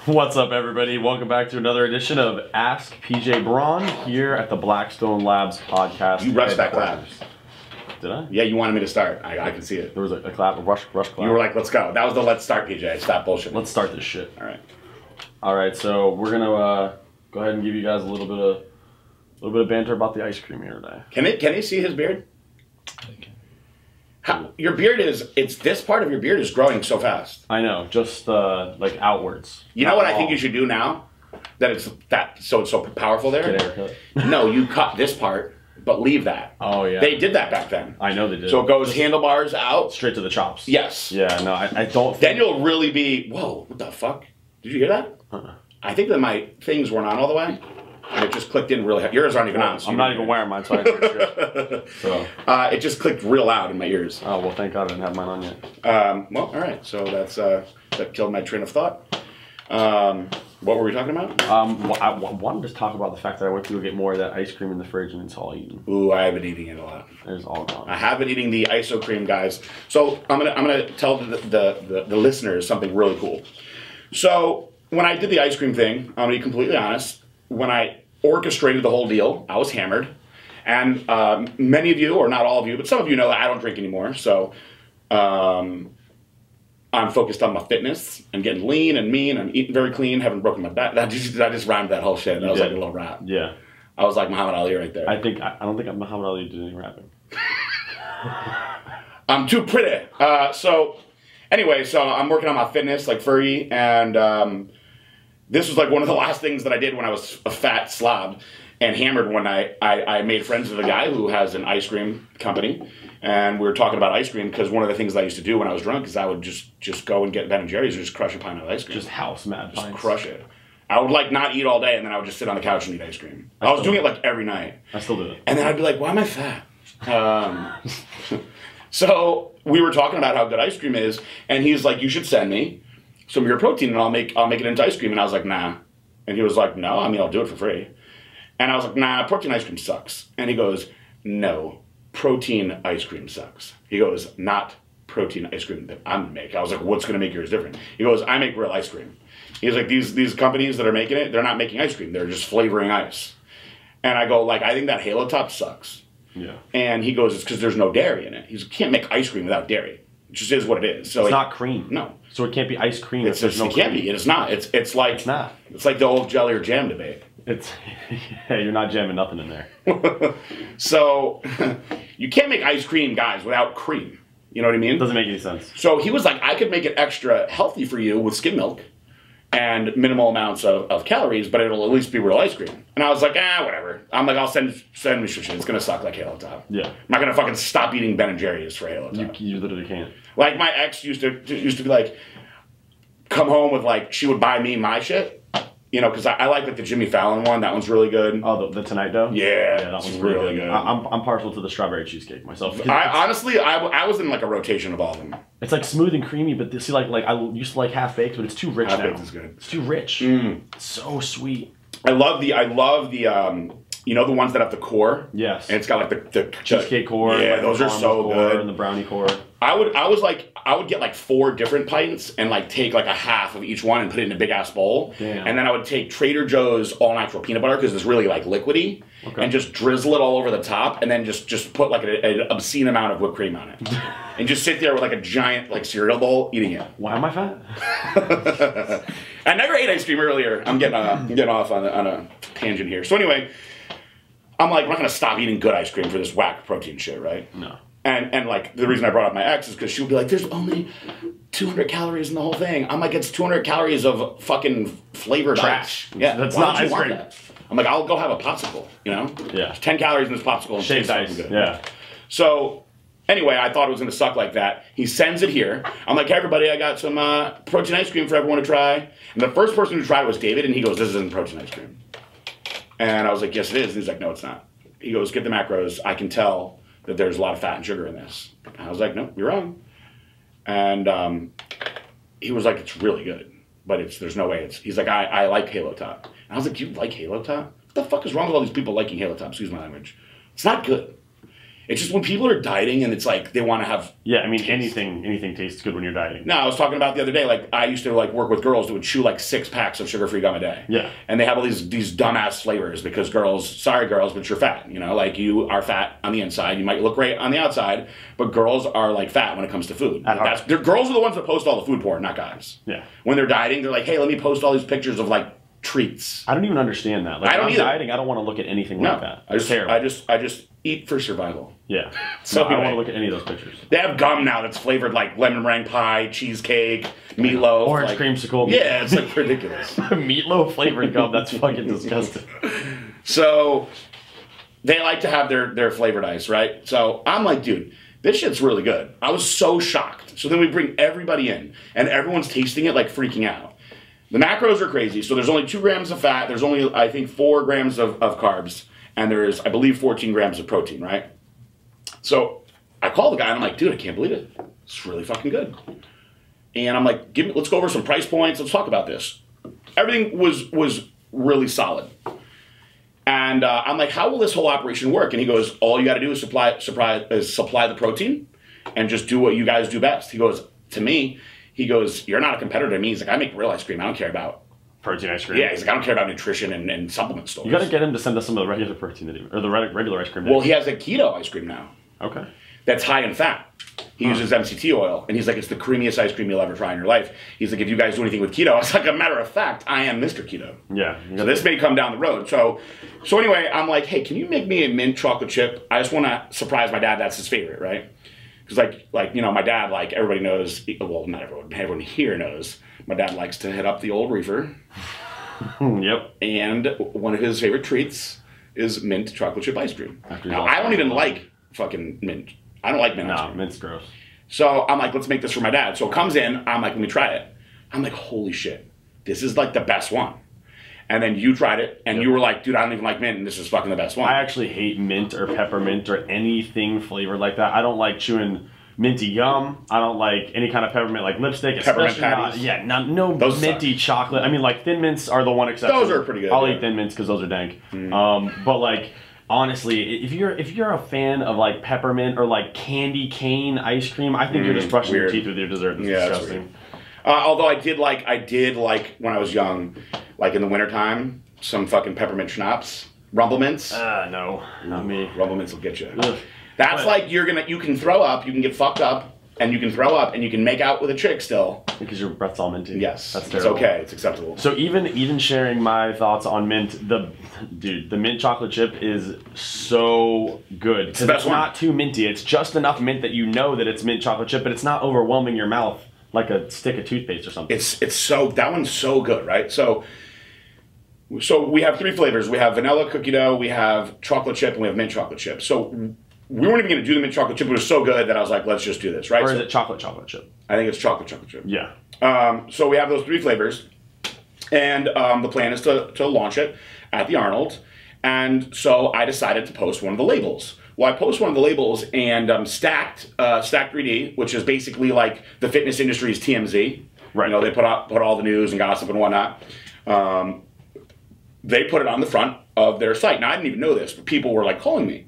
What's up, everybody? Welcome back to another edition of Ask PJ Braun here at the Blackstone Labs podcast. You rushed that clap. Did I? Yeah, you wanted me to start. I can see it. There was a clap, a rush clap. You were like, let's go. That was the let's start, PJ. Stop bullshit. Let's start this shit. All right. So we're gonna go ahead and give you guys a little bit of banter about the ice cream here today. Can they see his beard? Your beard is, this part of your beard is growing so fast. I know, just like outwards. You know what I think you should do now? So it's so powerful there? Get a haircut. No, you cut this part, but leave that. Oh, yeah. They did that back then. I know they did. So it goes handlebars out. Straight to the chops. Yes. Yeah, no, I don't think... Then you'll really be, whoa, what the fuck? Did you hear that? I think that my things weren't on all the way. And it just clicked in really hard. Yours aren't even on. So I'm not even wearing mine, so I ain't shit. So. It just clicked real loud in my ears. Oh, well, thank God I didn't have mine on yet. Well, all right. So that killed my train of thought. What were we talking about? I wanted to talk about the fact that I went to go get more of that ice cream in the fridge and it's all eaten. Ooh, I have been eating it a lot. It's all gone. I have been eating the iso cream, guys. So I'm gonna tell the listeners something really cool. So when I did the ice cream thing, I'm gonna be completely honest. When I orchestrated the whole deal, I was hammered. And many of you, or not all of you, but some of you know that I don't drink anymore. So I'm focused on my fitness and getting lean and mean. I'm eating very clean, haven't broken my back. I just rhymed that whole shit. That was like a little rap. Yeah. I was like Muhammad Ali right there. I don't think Muhammad Ali did any rapping. I'm too pretty. So I'm working on my fitness like Fergie, and this was like one of the last things that I did when I was a fat slob and hammered one night. I made friends with a guy who has an ice cream company, and we were talking about ice cream because one of the things that I used to do when I was drunk is I would just go and get Ben & Jerry's and just crush a pint of ice cream. Just house mad pints. Just crush it. I would like not eat all day, and then I would just sit on the couch and eat ice cream. I was doing it like every night. I still do it. And then I'd be like, why am I fat? So we were talking about how good ice cream is, and he's like, you should send me some of your protein and I'll make it into ice cream. And I was like, nah. And he was like, no, I mean, I'll do it for free. And I was like, nah, protein ice cream sucks. And he goes, no, protein ice cream sucks. He goes, not protein ice cream that I'm gonna make. I was like, what's gonna make yours different? He goes, I make real ice cream. He's like, these companies that are making it, they're not making ice cream. They're just flavoring ice. And I go, like, I think that Halo Top sucks. Yeah. And he goes, it's because there's no dairy in it. He can't make ice cream without dairy. It just is what it is. So it's not cream. No. So it can't be ice cream. It can't be. It's not. It's like it's not. It's like the old jelly or jam debate. Yeah, you're not jamming nothing in there. So you can't make ice cream, guys, without cream. You know what I mean? It doesn't make any sense. So he was like, I could make it extra healthy for you with skim milk and minimal amounts of calories, but it'll at least be real ice cream. And I was like, whatever. I'm like, I'll send me shit. It's gonna suck like Halo Top. Yeah. I'm not gonna fucking stop eating Ben & Jerry's for Halo Top. You literally can't. Like my ex used to be like, come home with like, she would buy me my shit. You know, because I like the Jimmy Fallon one. That one's really good. Oh, the Tonight Dough? Yeah, that one's really good. I'm partial to the strawberry cheesecake myself. Honestly, I was in like a rotation of all of them. It's like smooth and creamy, but see, like I used to like half baked, but it's too rich now. Half baked is good. It's too rich. It's so sweet. I love the you know, the ones that have the core. Yes. And it's got like the cheesecake core. Yeah, like those are so good. And the brownie core. I would get like 4 different pints and like take like a half of each one and put it in a big ass bowl. Damn. And then I would take Trader Joe's all natural peanut butter because it's really like liquidy, and just drizzle it all over the top, and then just put like an obscene amount of whipped cream on it, and just sit there with like a giant like cereal bowl eating it. Why am I fat? I never ate ice cream earlier. I'm getting off on a tangent here. So anyway, I'm like, we're not gonna stop eating good ice cream for this whack protein shit, right? No. And like, the reason I brought up my ex is because she would be like, there's only 200 calories in the whole thing. I'm like, it's 200 calories of fucking flavored trash. Ice. Yeah, that's not ice cream. That? I'm like, I'll go have a popsicle, you know? Yeah. There's 10 calories in this popsicle. And shaved ice. Good. Yeah. So, anyway, I thought it was going to suck like that. He sends it here. I'm like, hey, everybody, I got some protein ice cream for everyone to try. And the first person to try it was David, and he goes, this isn't protein ice cream. And I was like, yes, it is. And he's like, no, it's not. He goes, get the macros. I can tell that there's a lot of fat and sugar in this. And I was like, no, you're wrong. And he was like, it's really good, but there's no way he's like, I like Halo Top. And I was like, you like Halo Top? What the fuck is wrong with all these people liking Halo Top? Excuse my language. It's not good. It's just when people are dieting and it's like they want to have. Yeah, I mean anything tastes good when you're dieting. No, I was talking about the other day. Like I used to like work with girls that would chew like 6 packs of sugar-free gum a day. Yeah, and they have all these dumbass flavors because girls, sorry girls, but you're fat. You know, like you are fat on the inside. You might look great on the outside, but girls are like fat when it comes to food. Girls are the ones that post all the food porn, not guys. Yeah. When they're dieting, they're like, hey, let me post all these pictures of like treats. I don't even understand that. Like, I don't either. dieting, I don't want to look at anything like that. I just eat for survival. Yeah. So I don't want to look at any of those pictures. They have gum now that's flavored like lemon meringue pie, cheesecake, meatloaf, orange like, creamsicle. Yeah, it's like ridiculous. Meatloaf flavored gum. That's fucking disgusting. So they like to have their flavored ice, right? So I'm like, dude, this shit's really good. I was so shocked. So then we bring everybody in, and everyone's tasting it like freaking out. The macros are crazy. So there's only 2 grams of fat. There's only, I think, 4 grams of carbs. And there's, I believe, 14 grams of protein, right? So I call the guy, and I'm like, dude, I can't believe it. It's really fucking good. And I'm like, let's go over some price points. Let's talk about this. Everything was really solid. And I'm like, how will this whole operation work? And he goes, all you got to do is supply the protein and just do what you guys do best. He goes, to me, he goes, you're not a competitor to me. He's like, I make real ice cream. I don't care about protein ice cream. Yeah, he's like, I don't care about nutrition and supplement stores. You got to get him to send us some of the regular protein or the regular ice cream. Well, he has a keto ice cream now. Okay. That's high in fat. He uses MCT oil, and he's like, it's the creamiest ice cream you'll ever try in your life. He's like, if you guys do anything with keto, I was like, a matter of fact, I am Mr. Keto. Yeah. So this may come down the road. So anyway, I'm like, hey, can you make me a mint chocolate chip? I just want to surprise my dad. That's his favorite, right? Because like you know, my dad, like everybody knows. Well, not everyone. Everyone here knows. My dad likes to hit up the old reefer. Yep. And one of his favorite treats is mint chocolate chip ice cream. Now, I don't even like fucking mint. I don't like mint ice cream. No, mint's gross. So I'm like, let's make this for my dad. So it comes in. I'm like, let me try it. I'm like, holy shit. This is like the best one. And then you tried it, and you were like, dude, I don't even like mint, and this is fucking the best one. I actually hate mint or peppermint or anything flavored like that. I don't like chewing minty gum. I don't like any kind of peppermint like lipstick. Peppermint patties. No those minty suck. chocolate. I mean, like Thin Mints are the one exception. Those are pretty good. I'll eat Thin Mints because those are dank. But like, honestly, if you're a fan of like peppermint or like candy cane ice cream, I think you're just brushing your teeth with your dessert. It's disgusting. Although I did like when I was young, like in the wintertime, some fucking peppermint schnapps. Rumble Mints. No, not me. Rumble Mints will get you. Ugh. That's like you can throw up, you can get fucked up, and you can throw up, and you can make out with a chick still. Because your breath's all minty. Yes, that's terrible. It's okay. It's acceptable. So even sharing my thoughts on mint, the mint chocolate chip is so good because it's not too minty. It's just enough mint that you know that it's mint chocolate chip, but it's not overwhelming your mouth like a stick of toothpaste or something. It's so that one's so good, right? So we have 3 flavors. We have vanilla cookie dough, we have chocolate chip, and we have mint chocolate chip. So we weren't even going to do the mint chocolate chip. It was so good that I was like, let's just do this, right? Or is it chocolate chip? I think it's chocolate chip. Yeah. So we have those 3 flavors, and the plan is to launch it at the Arnold. And so I decided to post one of the labels. Well, I post one of the labels, and Stacked 3D, which is basically like the fitness industry's TMZ. Right. You know, they put all the news and gossip and whatnot. They put it on the front of their site. Now, I didn't even know this, but people were like calling me.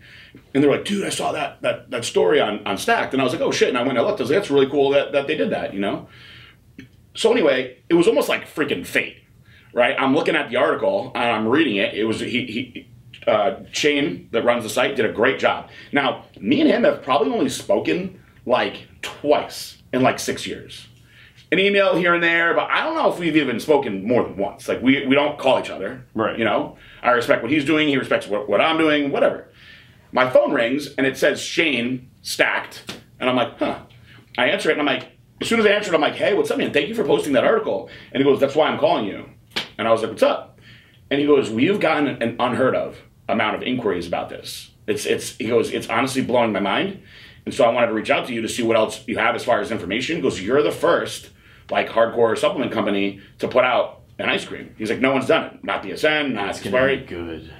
And they were like, dude, I saw that story on Stacked. And I was like, oh shit. And I went and looked. I was like, that's really cool that they did that, you know? So anyway, it was almost like freaking fate, right? I'm looking at the article and I'm reading it. It was, Shane that runs the site did a great job. Now, me and him have probably only spoken like twice in like 6 years. An email here and there, but I don't know if we've even spoken more than once. Like, we don't call each other, right? You know? I respect what he's doing. He respects what I'm doing, whatever. My phone rings, and it says Shane Stacked, and I'm like, huh. I answer it, and I'm like, as soon as I answer it, I'm like, hey, what's up, man? Thank you for posting that article. And he goes, that's why I'm calling you. And I was like, what's up? And he goes, we've gotten an unheard of amount of inquiries about this. He goes, it's honestly blowing my mind. And so I wanted to reach out to you to see what else you have as far as information. He goes, you're the first like hardcore supplement company to put out an ice cream. He's like, no one's done it. Not BSN, not Sperry. Good.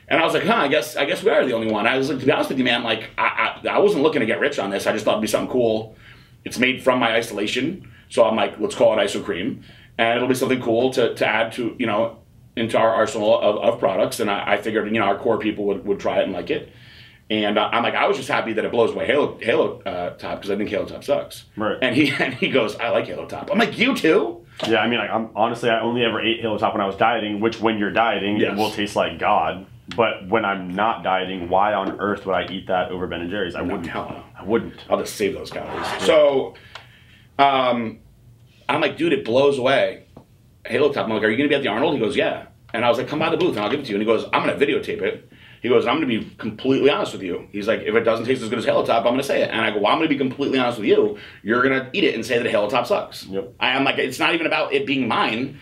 And I was like, huh, I guess we are the only one. I was like, to be honest with you, man, like I wasn't looking to get rich on this. I just thought it'd be something cool. It's made from my isolation. So I'm like, let's call it Iso Cream. And it'll be something cool to add to, you know, into our arsenal of products. And I figured, you know, our core people would try it and like it. And I'm like, I was just happy that it blows away Halo Top because I think Halo Top sucks. Right. And he goes, I like Halo Top. I'm like, you too? Yeah, I mean, like, honestly, I only ever ate Halo Top when I was dieting, which when you're dieting, it will taste like God. But when I'm not dieting, why on earth would I eat that over Ben & Jerry's? I wouldn't. No. I wouldn't. I'll just save those calories. Yeah. So, I'm like, dude, it blows away Halo Top. I'm like, are you going to be at the Arnold? He goes, yeah. And I was like, come by the booth and I'll give it to you. And he goes, I'm going to videotape it. He goes, I'm going to be completely honest with you. He's like, if it doesn't taste as good as Halo Top, I'm going to say it. And I go, well, I'm going to be completely honest with you. You're going to eat it and say that Halo Top sucks. Yep. I'm like, it's not even about it being mine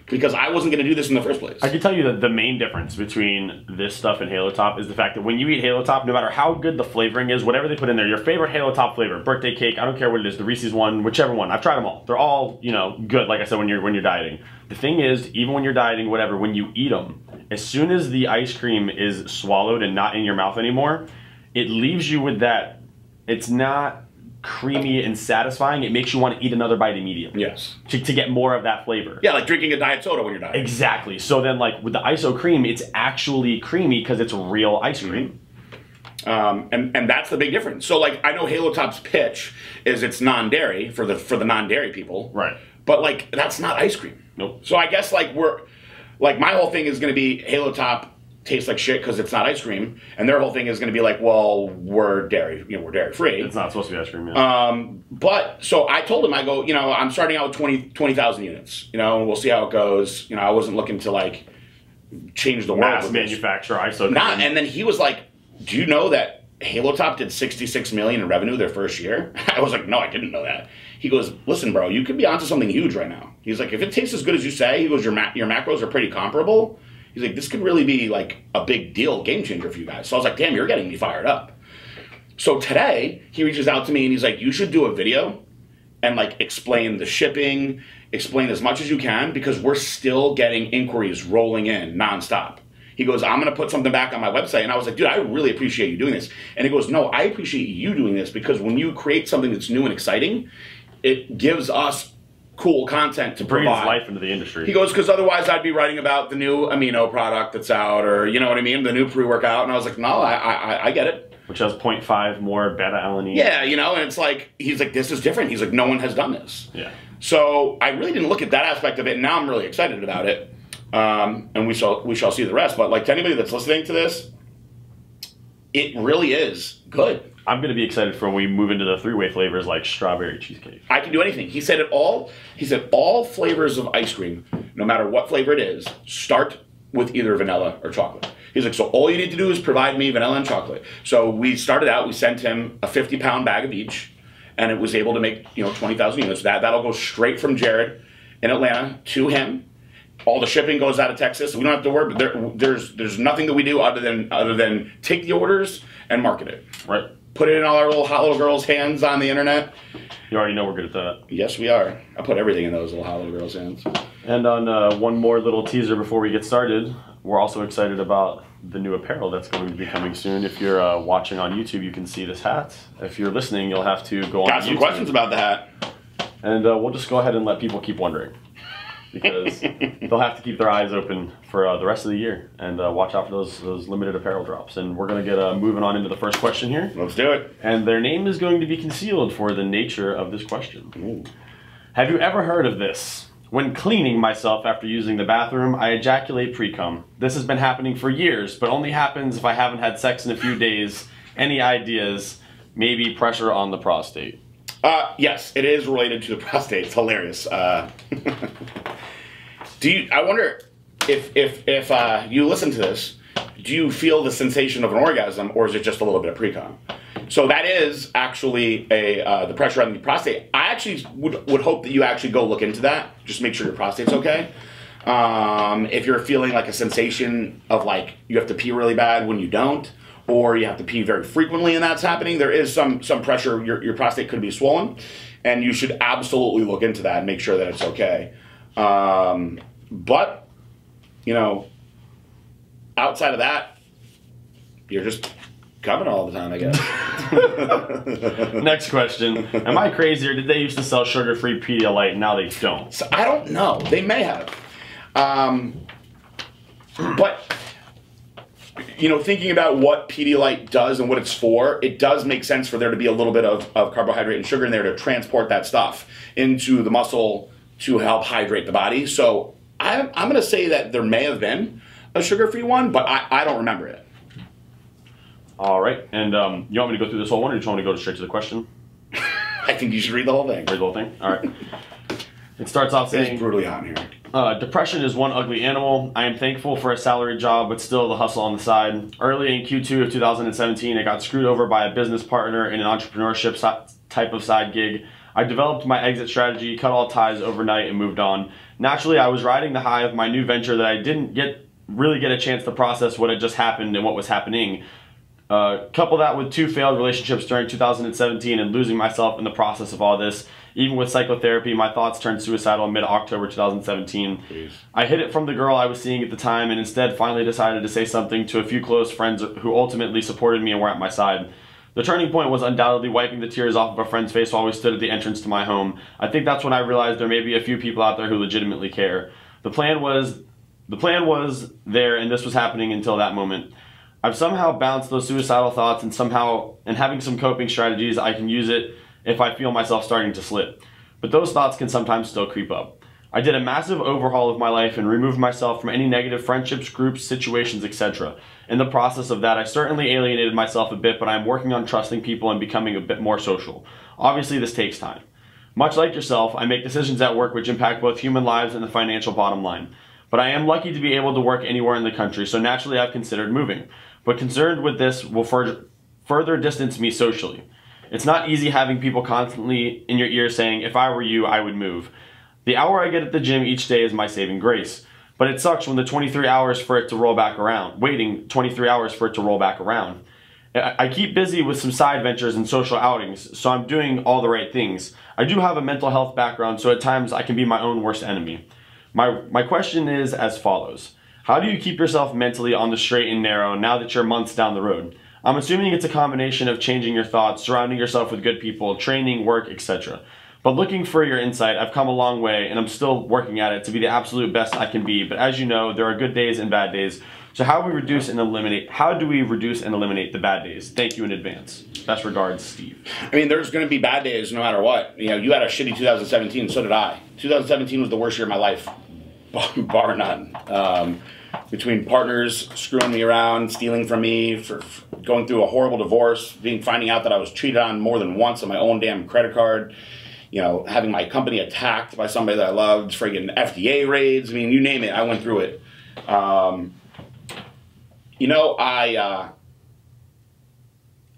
because I wasn't going to do this in the first place. I can tell you that the main difference between this stuff and Halo Top is the fact that when you eat Halo Top, no matter how good the flavoring is, whatever they put in there, your favorite Halo Top flavor, birthday cake, I don't care what it is, the Reese's one, whichever one, I've tried them all. They're all, you know, good, like I said, when you're dieting. The thing is, even when you're dieting, whatever, when you eat them, as soon as the ice cream is swallowed and not in your mouth anymore, it leaves you with that, it's not creamy and satisfying. It makes you want to eat another bite immediately. Yes. To get more of that flavor. Yeah, like drinking a diet soda when you're dieting. Exactly. So then, like, with the iso cream, it's actually creamy because it's real ice cream. And that's the big difference. So, like, I know Halo Top's pitch is it's non-dairy for the non-dairy people. Right. But, like, that's not ice cream. Nope. So I guess, like, my whole thing is going to be Halo Top tastes like shit because it's not ice cream, and their whole thing is going to be like, well, we're dairy free. It's not supposed to be ice cream. Yeah. But so I told him, I go, you know, I'm starting out with 20,000 units, you know, and we'll see how it goes. You know, I wasn't looking to like change the world. Mass manufacture iso. Not, and then he was like, do you know that Halo Top did 66 million in revenue their first year? I was like, no, I didn't know that. He goes, listen, bro, you could be onto something huge right now. He's like, if it tastes as good as you say, he goes, your macros are pretty comparable. He's like, this could really be like a big deal, game changer for you guys. So I was like, damn, you're getting me fired up. So today, he reaches out to me and he's like, you should do a video and like explain the shipping, explain as much as you can, because we're still getting inquiries rolling in nonstop. He goes, I'm going to put something back on my website. And I was like, dude, I really appreciate you doing this. And he goes, no, I appreciate you doing this because when you create something that's new and exciting, it gives us cool content to provide. Breathes life into the industry. He goes, because otherwise I'd be writing about the new amino product that's out, or you know what I mean, the new pre-workout. And I was like, no, I get it. Which has 0.5 more beta-alanine. Yeah, you know, and it's like, he's like, this is different. He's like, no one has done this. Yeah. So I really didn't look at that aspect of it, and now I'm really excited about it. And we shall see the rest. But like to anybody that's listening to this, it really is good. I'm going to be excited for when we move into the three-way flavors like strawberry cheesecake. I can do anything. He said all flavors of ice cream, no matter what flavor it is, start with either vanilla or chocolate. He's like, so all you need to do is provide me vanilla and chocolate. So we started out, we sent him a 50-pound bag of each, and it was able to make, you know, 20,000 units. That'll go straight from Jared in Atlanta to him. All the shipping goes out of Texas. We don't have to worry. There's nothing that we do other than take the orders and market it. Right. Put it in all our little hot little girls' hands on the internet. You already know we're good at that. Yes, we are. I put everything in those little hot little girls' hands. And on one more little teaser before we get started, we're also excited about the new apparel that's going to be coming soon. If you're watching on YouTube, you can see this hat. If you're listening, you'll have to go on Got some YouTube. questions about the hat. And we'll just go ahead and let people keep wondering. Because they'll have to keep their eyes open for the rest of the year and watch out for those limited apparel drops. And we're going to get moving on into the first question here. Let's do it. And their name is going to be concealed for the nature of this question. Ooh. Have you ever heard of this? When cleaning myself after using the bathroom, I ejaculate pre-cum. This has been happening for years, but only happens if I haven't had sex in a few days. Any ideas? Maybe pressure on the prostate. Yes, it is related to the prostate. It's hilarious. I wonder if you listen to this, do you feel the sensation of an orgasm, or is it just a little bit of pre-cum? So that is actually the pressure on the prostate. I actually would hope that you actually go look into that. Just make sure your prostate's okay. If you're feeling like a sensation of like you have to pee really bad when you don't, or you have to pee very frequently and that's happening, there is some pressure. Your prostate could be swollen, and you should absolutely look into that and make sure that it's okay. But, you know, outside of that, you're just coming all the time, I guess. Next question. Am I crazy, or did they used to sell sugar-free Pedialyte and now they don't? So I don't know. They may have. But you know, thinking about what Pedialyte does and what it's for, it does make sense for there to be a little bit of carbohydrate and sugar in there to transport that stuff into the muscle to help hydrate the body. So I'm going to say that there may have been a sugar-free one, but I don't remember it. All right. And you want me to go through this whole one, or do you want me to go straight to the question? I think you should read the whole thing. Read the whole thing? All right. It starts off saying, it's brutally hot in here. Depression is one ugly animal. I am thankful for a salary job, but still the hustle on the side. Early in Q2 of 2017, I got screwed over by a business partner in an entrepreneurship type of side gig. I developed my exit strategy, cut all ties overnight, and moved on. Naturally, I was riding the high of my new venture that I didn't really get a chance to process what had just happened and what was happening. Couple that with 2 failed relationships during 2017 and losing myself in the process of all this. Even with psychotherapy, my thoughts turned suicidal in mid-October 2017. Jeez. I hid it from the girl I was seeing at the time and instead finally decided to say something to a few close friends who ultimately supported me and were at my side. The turning point was undoubtedly wiping the tears off of a friend's face while we stood at the entrance to my home. I think that's when I realized there may be a few people out there who legitimately care. The plan was there, and this was happening until that moment. I've somehow bounced those suicidal thoughts and having some coping strategies, I can use it if I feel myself starting to slip. But those thoughts can sometimes still creep up. I did a massive overhaul of my life and removed myself from any negative friendships, groups, situations, etc. In the process of that, I certainly alienated myself a bit, but I'm working on trusting people and becoming a bit more social. Obviously, this takes time. Much like yourself, I make decisions at work which impact both human lives and the financial bottom line. But I am lucky to be able to work anywhere in the country, so naturally I've considered moving. But concerned with this will further distance me socially. It's not easy having people constantly in your ear saying, if I were you, I would move. The hour I get at the gym each day is my saving grace. But it sucks when the 23 hours for it to roll back around, waiting 23 hours for it to roll back around. I keep busy with some side ventures and social outings, so I'm doing all the right things. I do have a mental health background, so at times I can be my own worst enemy. My question is as follows. How do you keep yourself mentally on the straight and narrow now that you're months down the road? I'm assuming it's a combination of changing your thoughts, surrounding yourself with good people, training, work, etc. But looking for your insight, I've come a long way and I'm still working at it to be the absolute best I can be. But as you know, there are good days and bad days. So how do we reduce and eliminate the bad days? Thank you in advance. Best regards, Steve. I mean, there's going to be bad days no matter what. You know, you had a shitty 2017, so did I. 2017 was the worst year of my life, bar none. Between partners screwing me around, stealing from me, for going through a horrible divorce, finding out that I was cheated on more than once on my own damn credit card, you know, having my company attacked by somebody that I loved, friggin' FDA raids, I mean, you name it, I went through it. You know,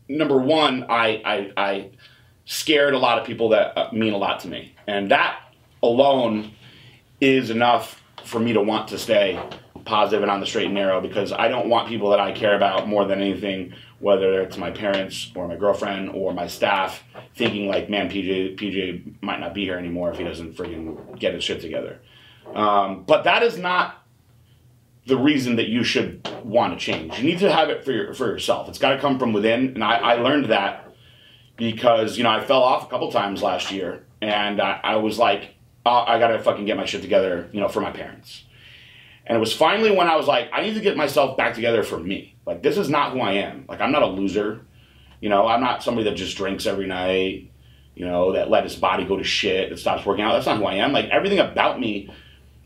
number one, I scared a lot of people that mean a lot to me. And that alone is enough for me to want to stay positive and on the straight and narrow, because I don't want people that I care about more than anything, whether it's my parents or my girlfriend or my staff, thinking like, man, PJ might not be here anymore if he doesn't friggin' get his shit together. But that is not the reason that you should want to change. You need to have it for yourself. It's got to come from within, and I learned that because, you know, I fell off a couple times last year, and I was like, oh, I got to fucking get my shit together, you know, for my parents. And it was finally when I was like, I need to get myself back together for me. Like, this is not who I am. Like, I'm not a loser. You know, I'm not somebody that just drinks every night, you know, that let his body go to shit, that stops working out. That's not who I am. Like, everything about me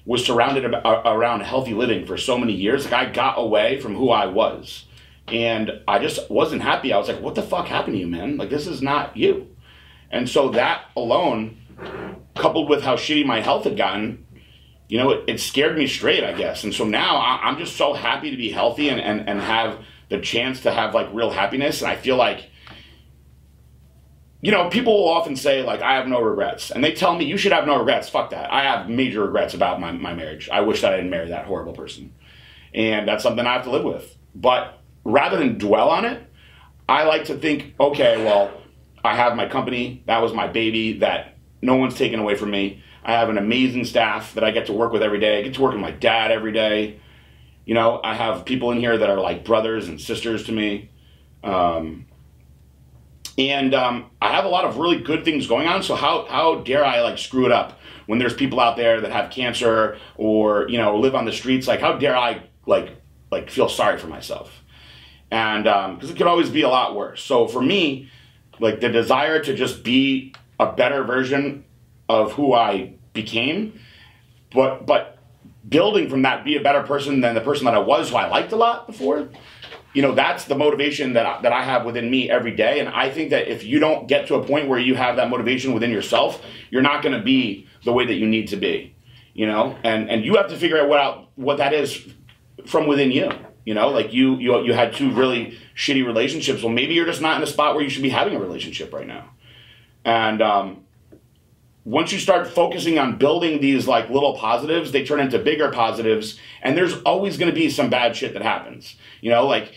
was surrounded around healthy living for so many years. Like, I got away from who I was. And I just wasn't happy. I was like, what the fuck happened to you, man? Like, this is not you. And so that alone, coupled with how shitty my health had gotten, you know, it scared me straight, I guess. And so now I'm just so happy to be healthy and have the chance to have, like, real happiness. And I feel like, you know, people will often say, like, I have no regrets. And they tell me, you should have no regrets. Fuck that. I have major regrets about my marriage. I wish that I didn't marry that horrible person. And that's something I have to live with. But rather than dwell on it, I like to think, okay, well, I have my company. That was my baby that no one's taken away from me. I have an amazing staff that I get to work with every day. I get to work with my dad every day. You know, I have people in here that are like brothers and sisters to me. I have a lot of really good things going on. So how dare I, like, screw it up when there's people out there that have cancer or, you know, live on the streets? Like, how dare I like feel sorry for myself? And because it could always be a lot worse. So for me, like the desire to just be a better version of who I became, but building from that, be a better person than the person that I was, who I liked a lot before, you know, that's the motivation that I have within me every day. And I think that if you don't get to a point where you have that motivation within yourself, you're not going to be the way that you need to be, you know, and you have to figure out what that is from within you. You know, like you had 2 really shitty relationships. Well, maybe you're just not in a spot where you should be having a relationship right now. And once you start focusing on building these like little positives, they turn into bigger positives. And there's always going to be some bad shit that happens. You know, like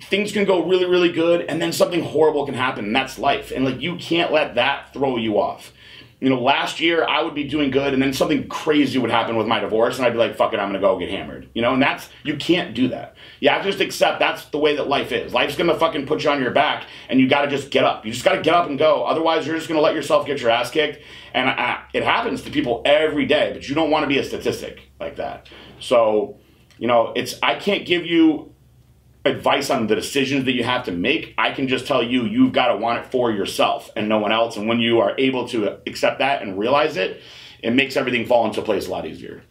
things can go really, really good, and then something horrible can happen, and that's life. And like you can't let that throw you off. You know, last year I would be doing good, and then something crazy would happen with my divorce, and I'd be like, fuck it, I'm going to go get hammered. You know, and that's, you can't do that. You have to just accept that's the way that life is. Life's going to fucking put you on your back, and you got to just get up. You just got to get up and go. Otherwise, you're just going to let yourself get your ass kicked. And it happens to people every day, but you don't want to be a statistic like that. So, you know, I can't give you advice on the decisions that you have to make. I can just tell you, you've got to want it for yourself and no one else. And when you are able to accept that and realize it, it makes everything fall into place a lot easier.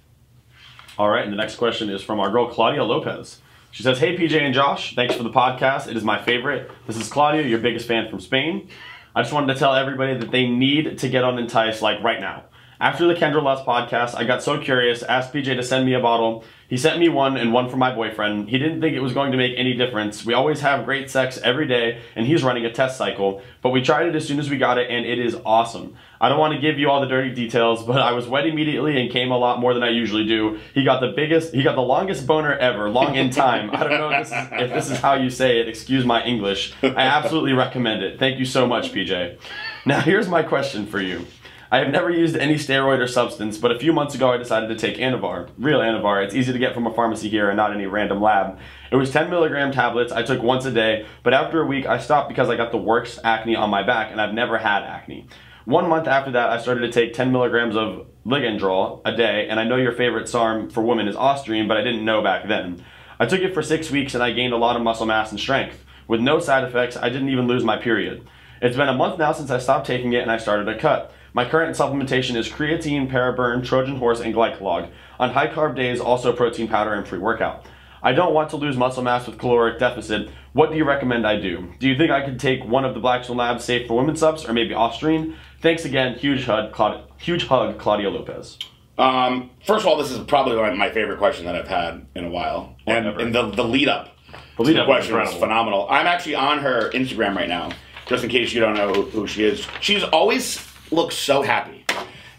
All right, and the next question is from our girl, Claudia Lopez. She says, hey, PJ and Josh, thanks for the podcast. It is my favorite. This is Claudia, your biggest fan from Spain. I just wanted to tell everybody that they need to get on Entice, like right now. After the Kendra Lust podcast, I got so curious, asked PJ to send me a bottle. He sent me one and one for my boyfriend. He didn't think it was going to make any difference. We always have great sex every day, and he's running a test cycle. But we tried it as soon as we got it, and it is awesome. I don't want to give you all the dirty details, but I was wet immediately and came a lot more than I usually do. He got the longest boner ever, long in time. I don't know if this is how you say it. Excuse my English. I absolutely recommend it. Thank you so much, PJ. Now, here's my question for you. I have never used any steroid or substance, but a few months ago I decided to take Anavar, real Anavar. It's easy to get from a pharmacy here and not any random lab. It was 10 milligram tablets I took once a day, but after a week I stopped because I got the worst acne on my back, and I've never had acne. 1 month after that I started to take 10 milligrams of Ligandrol a day, and I know your favorite SARM for women is Ostrine, but I didn't know back then. I took it for 6 weeks and I gained a lot of muscle mass and strength. With no side effects, I didn't even lose my period. It's been a month now since I stopped taking it and I started a cut. My current supplementation is creatine, Paraburn, Trojan Horse, and Glycolog. On high carb days, also protein powder and pre-workout. I don't want to lose muscle mass with caloric deficit. What do you recommend I do? Do you think I could take one of the Blackstone Labs safe for women's subs, or maybe Ostrine? Thanks again. Huge hug, Claudia Lopez. First of all, this is probably my favorite question that I've had in a while. And the lead up to the question was phenomenal. I'm actually on her Instagram right now, just in case you don't know who she is. She's always looks so happy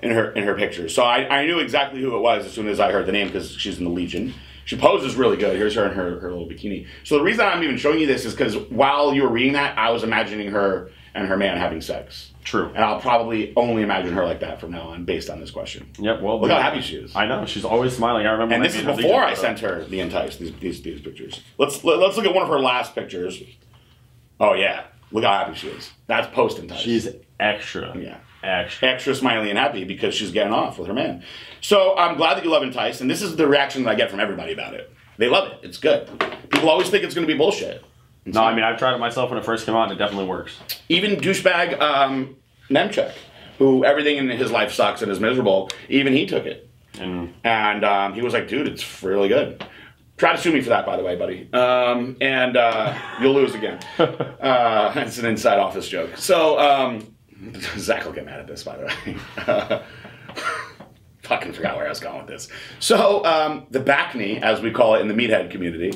in her pictures. So I knew exactly who it was as soon as I heard the name, because she's in the Legion. She poses really good. Here's her in her little bikini. So the reason I'm even showing you this is because while you were reading that, I was imagining her and her man having sex. True. And I'll probably only imagine her like that from now on, based on this question. Yep. Well, look how happy she is. I know. She's always smiling. I remember. And this is before I sent her the Entice. These pictures. Let's look at one of her last pictures. Oh yeah. Look how happy she is. That's post Entice. She's extra. Yeah. Extra smiley and happy because she's getting off with her man. So I'm glad that you love Entice, and this is the reaction that I get from everybody about it. They love it. It's good. People always think it's going to be bullshit. No, I mean, I've tried it myself when it first came out, and it definitely works. Even douchebag Nemchek, who everything in his life sucks and is miserable, even he took it. And he was like, dude, it's really good. Try to sue me for that, by the way, buddy. You'll lose again. It's an inside office joke. So, Zach will get mad at this, by the way. Fucking forgot where I was going with this. So, the back knee, as we call it in the meathead community,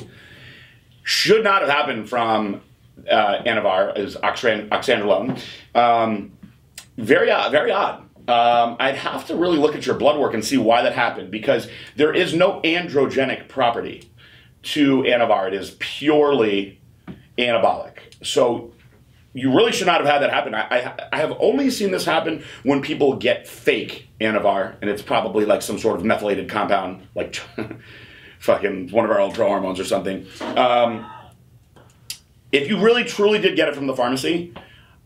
should not have happened from Anavar, is oxandrolone. Very odd, very odd. I'd have to really look at your blood work and see why that happened, because there is no androgenic property to Anavar. It is purely anabolic. So you really should not have had that happen. I have only seen this happen when people get fake Anavar, and it's probably like some sort of methylated compound, like fucking one of our old pro hormones or something. If you really truly did get it from the pharmacy,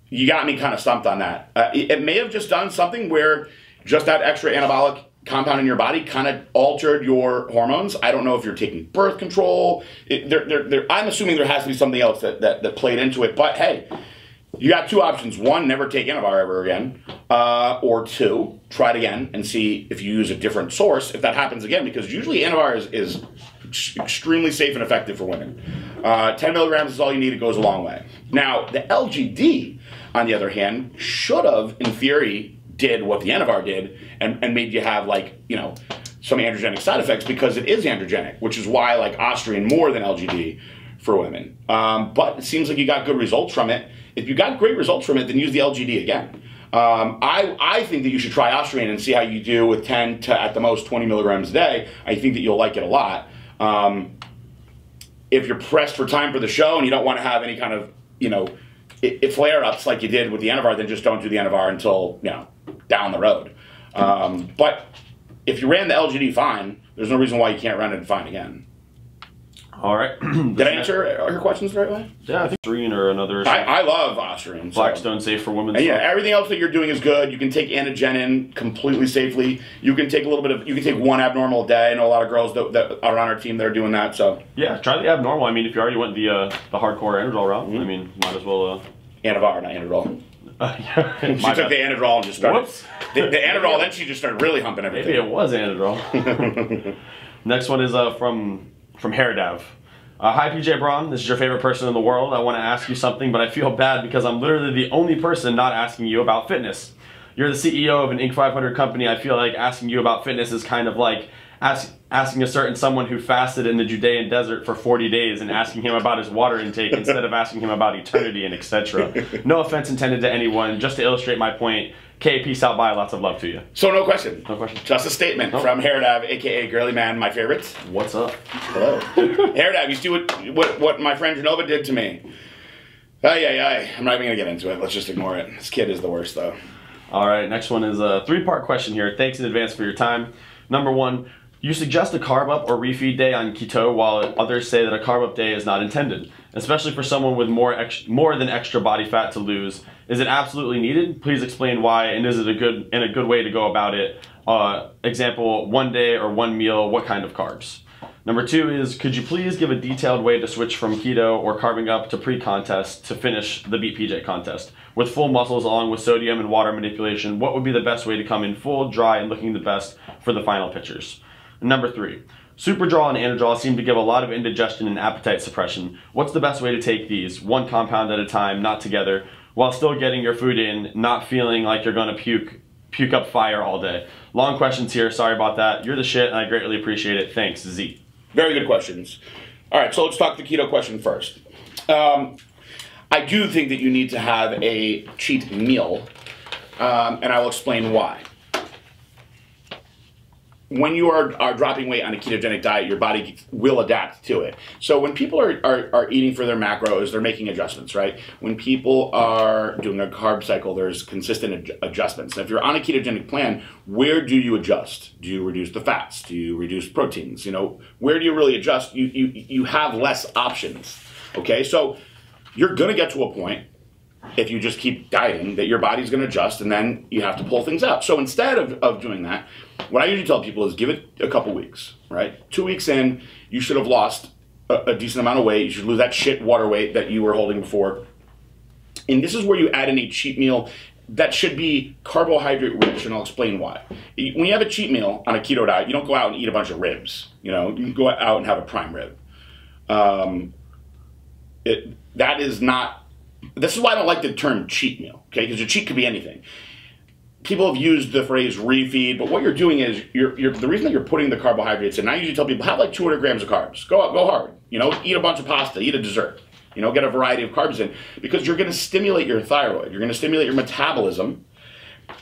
you got me kind of stumped on that. It may have just done something where just that extra anabolic compound in your body kind of altered your hormones. I don't know if you're taking birth control. I'm assuming there has to be something else that played into it. But hey, you got two options. One, never take Anavar ever again. Or two, try it again and see if you use a different source, if that happens again, because usually Anavar is extremely safe and effective for women. 10 milligrams is all you need. It goes a long way. Now, the LGD, on the other hand, should have, in theory, did what the Anavar did and made you have, like, you know, some androgenic side effects, because it is androgenic, which is why I like Ostrian more than LGD for women. But it seems like you got good results from it. If you got great results from it, then use the LGD again. I think that you should try Ostrian and see how you do with 10 to at the most 20 milligrams a day. I think that you'll like it a lot. If you're pressed for time for the show and you don't want to have any kind of, you know, flare-ups like you did with the Anavar, then just don't do the Anavar until, you know, down the road. But if you ran the LGD fine, there's no reason why you can't run it fine again. All right. Did I answer your questions the right way? Yeah, I think Ostrian or another. I love Ostrian. Blackstone safe for women. Yeah, everything else that you're doing is good. You can take anagenin completely safely. You can take a little bit of, you can take one abnormal a day. I know a lot of girls that are on our team that are doing that. So yeah, try the abnormal. I mean, if you already went the hardcore Anadrol route, I mean, might as well. Anavar, not Anadrol. She took the Anadrol and just started. Whoops. The Anadrol, then she just started really humping everything. Maybe it was Anadrol. Next one is from Hairdav. Hi PJ Braun, this is your favorite person in the world. I want to ask you something, but I feel bad because I'm literally the only person not asking you about fitness. You're the CEO of an Inc. 500 company. I feel like asking you about fitness is kind of like asking a certain someone who fasted in the Judean desert for 40 days and asking him about his water intake instead of asking him about eternity and etc. No offense intended to anyone, just to illustrate my point. K, peace out, bye, lots of love to you. So no question. No question. Just a statement from Hairdav, aka Girly Man, my favorites. What's up? Hello. Hairdav, you see what my friend Genova did to me. I'm not even gonna get into it. Let's just ignore it. This kid is the worst though. All right, next one is a 3-part question here. Thanks in advance for your time. Number 1, you suggest a carb up or refeed day on keto, while others say that a carb up day is not intended, especially for someone with more than extra body fat to lose. Is it absolutely needed? Please explain why, and is it a good way to go about it? Example, 1 day or 1 meal, what kind of carbs? Number 2 is, could you please give a detailed way to switch from keto or carbing up to pre-contest to finish the Beat PJ contest? With full muscles along with sodium and water manipulation, what would be the best way to come in full, dry, and looking the best for the final pictures? Number 3, Superdrol and Anadrol seem to give a lot of indigestion and appetite suppression. What's the best way to take these, one compound at a time, not together, while still getting your food in, not feeling like you're gonna puke up fire all day? Long questions here, sorry about that. You're the shit and I greatly appreciate it. Thanks, Z. Very good questions. All right, so let's talk the keto question first. I do think that you need to have a cheat meal, and I will explain why. When you are dropping weight on a ketogenic diet, your body will adapt to it. So when people are eating for their macros, they're making adjustments, right? When people are doing a carb cycle, there's consistent adjustments. And if you're on a ketogenic plan, where do you adjust? Do you reduce the fats? Do you reduce proteins? You know, where do you really adjust? You have less options, okay? So you're gonna get to a point, if you just keep dieting, that your body's gonna adjust and then you have to pull things out. So instead of doing that, what I usually tell people is give it a couple weeks, right? 2 weeks in, you should have lost a decent amount of weight. You should lose that shit water weight that you were holding before. And this is where you add in a cheat meal that should be carbohydrate rich, and I'll explain why. When you have a cheat meal on a keto diet, you don't go out and eat a bunch of ribs. You know, you can go out and have a prime rib. That is not, this is why I don't like the term cheat meal, okay? Because a cheat could be anything. People have used the phrase refeed, but what you're doing is, the reason that you're putting the carbohydrates in, I usually tell people, have like 200 grams of carbs. Go hard. You know, eat a bunch of pasta, eat a dessert. You know, get a variety of carbs in, because you're going to stimulate your thyroid. You're going to stimulate your metabolism,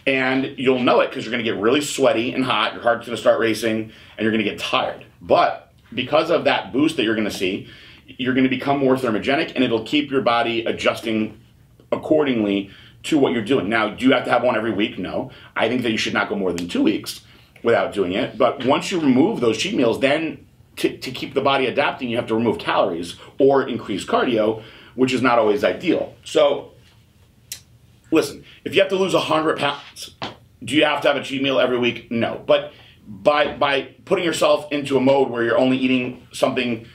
and you'll know it because you're going to get really sweaty and hot. Your heart's going to start racing, and you're going to get tired. But because of that boost that you're going to see, you're going to become more thermogenic, and it'll keep your body adjusting accordingly to what you're doing. Now, do you have to have one every week? No. I think that you should not go more than 2 weeks without doing it. But once you remove those cheat meals, then to keep the body adapting, you have to remove calories or increase cardio, which is not always ideal. So, listen, if you have to lose 100 pounds, do you have to have a cheat meal every week? No. But by putting yourself into a mode where you're only eating something,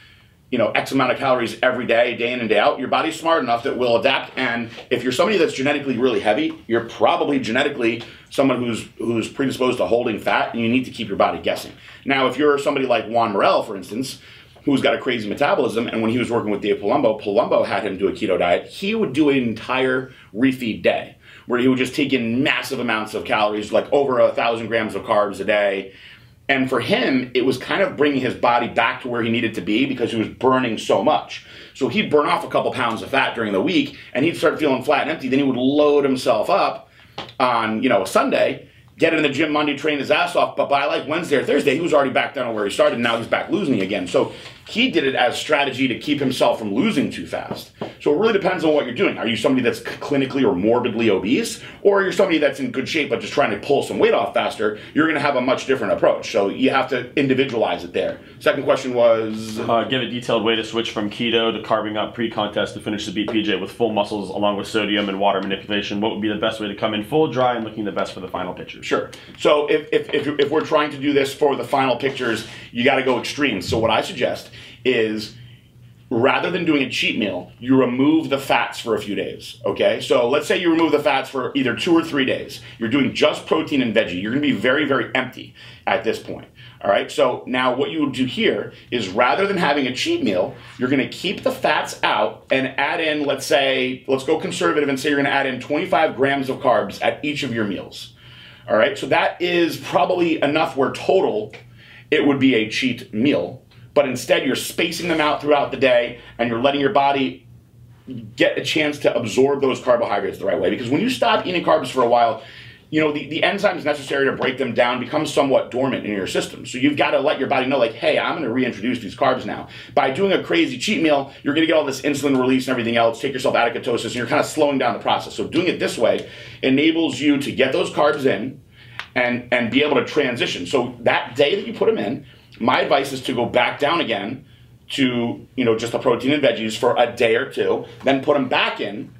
you know, X amount of calories every day, day in and day out, your body's smart enough that will adapt. And if you're somebody that's genetically really heavy, you're probably genetically someone who's predisposed to holding fat, and you need to keep your body guessing. Now, if you're somebody like Juan Morel, for instance, who's got a crazy metabolism, and when he was working with Dave Palumbo had him do a keto diet, he would do an entire refeed day where he would just take in massive amounts of calories, like over 1,000 grams of carbs a day. And for him, it was kind of bringing his body back to where he needed to be because he was burning so much. So he'd burn off a couple pounds of fat during the week, and he'd start feeling flat and empty. Then he would load himself up on, you know, a Sunday, get in the gym Monday, train his ass off, but by like Wednesday or Thursday, he was already back down to where he started, and now he's back losing again. So he did it as strategy to keep himself from losing too fast. So it really depends on what you're doing. Are you somebody that's clinically or morbidly obese, or are you somebody that's in good shape but just trying to pull some weight off faster? You're going to have a much different approach. So you have to individualize it there. Second question was? Give a detailed way to switch from keto to carbing up pre-contest to finish the beat PJ with full muscles along with sodium and water manipulation. What would be the best way to come in full dry and looking the best for the final pictures? Sure. So if we're trying to do this for the final pictures, you got to go extreme. So what I suggest is, rather than doing a cheat meal, you remove the fats for a few days, okay? So let's say you remove the fats for either 2 or 3 days. You're doing just protein and veggie. You're gonna be very, very empty at this point, all right? So now what you would do here is, rather than having a cheat meal, you're gonna keep the fats out and add in, let's go conservative and say you're gonna add in 25 grams of carbs at each of your meals, all right? So that is probably enough where total it would be a cheat meal. But instead, you're spacing them out throughout the day, and you're letting your body get a chance to absorb those carbohydrates the right way. Because when you stop eating carbs for a while, you know, the enzymes necessary to break them down become somewhat dormant in your system. So you've got to let your body know, like, hey, I'm going to reintroduce these carbs now. By doing a crazy cheat meal, you're going to get all this insulin release and everything else, take yourself out of ketosis, and you're kind of slowing down the process. So doing it this way enables you to get those carbs in and be able to transition. So that day that you put them in, my advice is to go back down again to, you know, just the protein and veggies for a day or two, then put them back in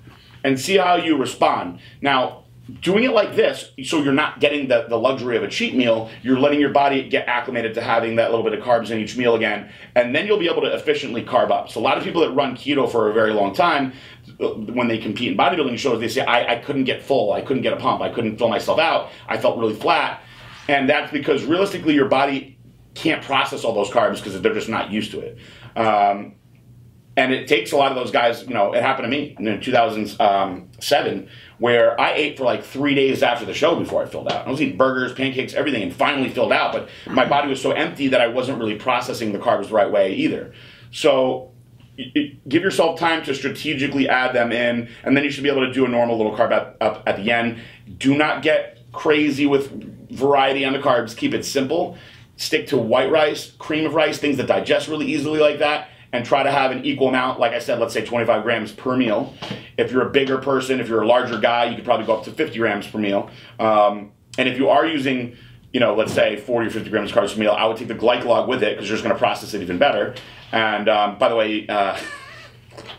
and see how you respond. Now, doing it like this, so you're not getting the luxury of a cheat meal, you're letting your body get acclimated to having that little bit of carbs in each meal again, and then you'll be able to efficiently carb up. So a lot of people that run keto for a very long time, when they compete in bodybuilding shows, they say, I couldn't get full, I couldn't get a pump, I couldn't fill myself out, I felt really flat. And that's because realistically your body can't process all those carbs because they're just not used to it. And it takes a lot of those guys, you know, it happened to me in 2007, where I ate for like 3 days after the show before I filled out. I was eating burgers, pancakes, everything, and finally filled out, but my body was so empty that I wasn't really processing the carbs the right way either. So give yourself time to strategically add them in, and then you should be able to do a normal little carb up at the end. Do not get crazy with variety on the carbs. Keep it simple. Stick to white rice, cream of rice, things that digest really easily like that, and try to have an equal amount. Like I said, let's say 25 grams per meal. If you're a bigger person, if you're a larger guy, you could probably go up to 50 grams per meal. And if you are using, you know, let's say 40 or 50 grams of carbs per meal, I would take the Glycolog with it because you're just going to process it even better. And by the way,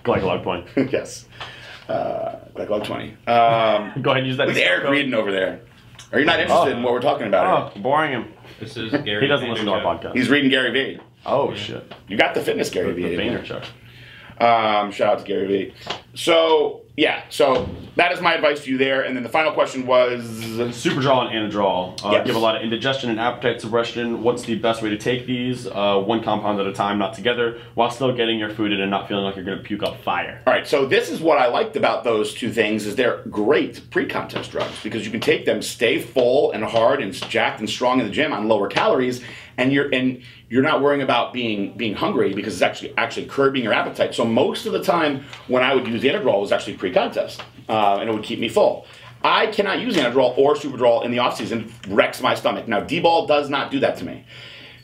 Glycolog point. Yes, Glycolog 20. Go ahead and use that. With Eric reading over there. Are you not interested in what we're talking about? Oh, boring him. This is Gary. He doesn't listen to our podcast. He's reading Gary Vee. Oh, shit. You got the fitness Gary Vee. The Vaynerchuk. Shout out to Gary Vee. So, yeah, so that is my advice to you there. And then the final question was... Superdraw and Anadrol. Yes. Give a lot of indigestion and appetite suppression. What's the best way to take these? One compound at a time, not together, while still getting your food in and not feeling like you're going to puke up fire. All right, so this is what I liked about those two things, is they're great pre-contest drugs because you can take them, stay full and hard and jacked and strong in the gym on lower calories, and you're not worrying about being hungry because it's actually curbing your appetite. So most of the time when I would use Anadrol was actually pre-contest, and it would keep me full. I cannot use Anadrol or Superdrol in the off-season. It wrecks my stomach. Now, D-Ball does not do that to me.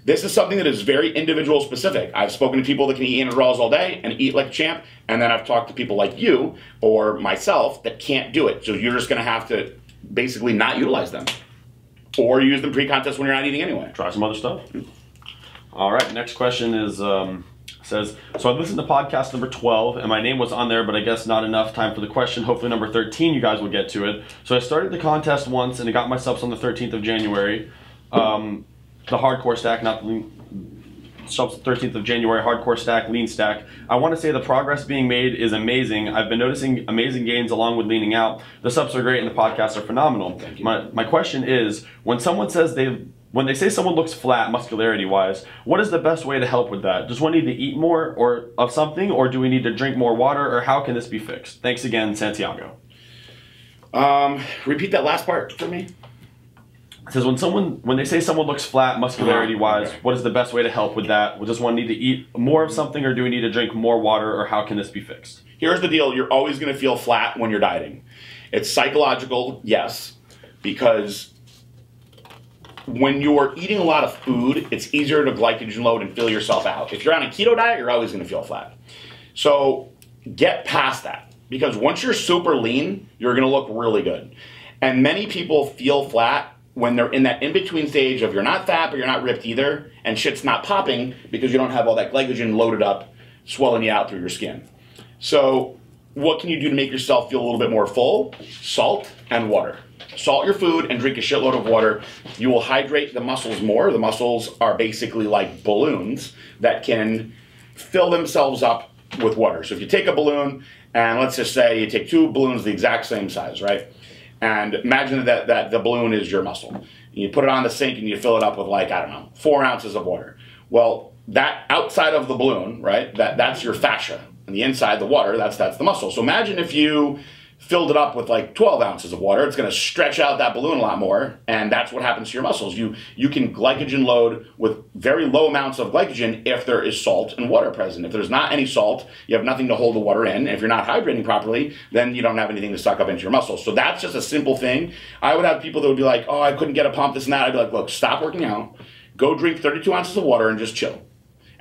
This is something that is very individual specific. I've spoken to people that can eat Anadrols all day and eat like a champ, and then I've talked to people like you or myself that can't do it. So you're just going to have to basically not utilize them. Or use them pre-contest when you're not eating anyway. Try some other stuff. All right, next question is, says, so I listened to podcast number 12, and my name was on there, but I guess not enough time for the question. Hopefully number 13, you guys will get to it. So I started the contest once, and I got my subs on the 13th of January. the hardcore stack, not the lean. 13th of January, hardcore stack, lean stack. I want to say the progress being made is amazing. I've been noticing amazing gains along with leaning out. The subs are great and the podcasts are phenomenal. Thank you. My question is, when someone says when they say someone looks flat muscularity wise, what is the best way to help with that? Does one need to eat more or of something, or do we need to drink more water, or how can this be fixed? Thanks again, Santiago. Repeat that last part for me. It says when they say someone looks flat muscularity wise, Okay. what is the best way to help with that? Does one need to eat more of something, or do we need to drink more water, or how can this be fixed? Here's the deal. You're always going to feel flat when you're dieting. It's psychological, yes, because when you're eating a lot of food, it's easier to glycogen load and fill yourself out. If you're on a keto diet, you're always going to feel flat. So get past that, because once you're super lean, you're going to look really good. And many people feel flat when they're in that in-between stage of you're not fat, but you're not ripped either, and shit's not popping because you don't have all that glycogen loaded up, swelling you out through your skin. So what can you do to make yourself feel a little bit more full? Salt and water. Salt your food and drink a shitload of water. You will hydrate the muscles more. The muscles are basically like balloons that can fill themselves up with water. So if you take a balloon, and let's just say you take 2 balloons the exact same size, right? And imagine that the balloon is your muscle. You put it on the sink and you fill it up with, like, I don't know, 4 ounces of water. Well, that outside of the balloon, right, that's your fascia. And the inside, the water, that's the muscle. So imagine if you filled it up with like 12 ounces of water. It's going to stretch out that balloon a lot more, and that's what happens to your muscles. You can glycogen load with very low amounts of glycogen if there is salt and water present. If there's not any salt, you have nothing to hold the water in. If you're not hydrating properly, then you don't have anything to suck up into your muscles. So that's just a simple thing. I would have people that would be like, oh, I couldn't get a pump, this and that. I'd be like, look, stop working out, go drink 32 ounces of water and just chill,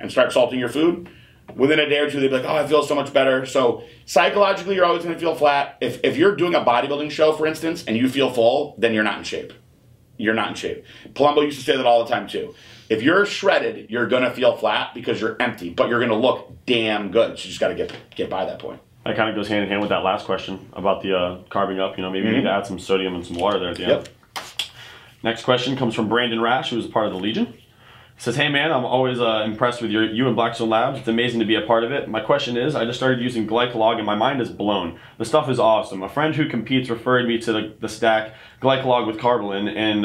and start salting your food. Within a day or two, they'd be like, oh, I feel so much better. So psychologically, you're always going to feel flat. If you're doing a bodybuilding show, for instance, and you feel full, then you're not in shape. You're not in shape. Palumbo used to say that all the time, too. If you're shredded, you're going to feel flat because you're empty, but you're going to look damn good. So you just got to get by that point. That kind of goes hand in hand with that last question about the carbing up. You know, maybe you need to add some sodium and some water there at the end. Next question comes from Brandon Rash, who is a part of the Legion. Says, hey man, I'm always impressed with you and Blackstone Labs. It's amazing to be a part of it. My question is, I just started using Glycolog and my mind is blown. The stuff is awesome. A friend who competes referred me to the stack Glycolog with carbolin and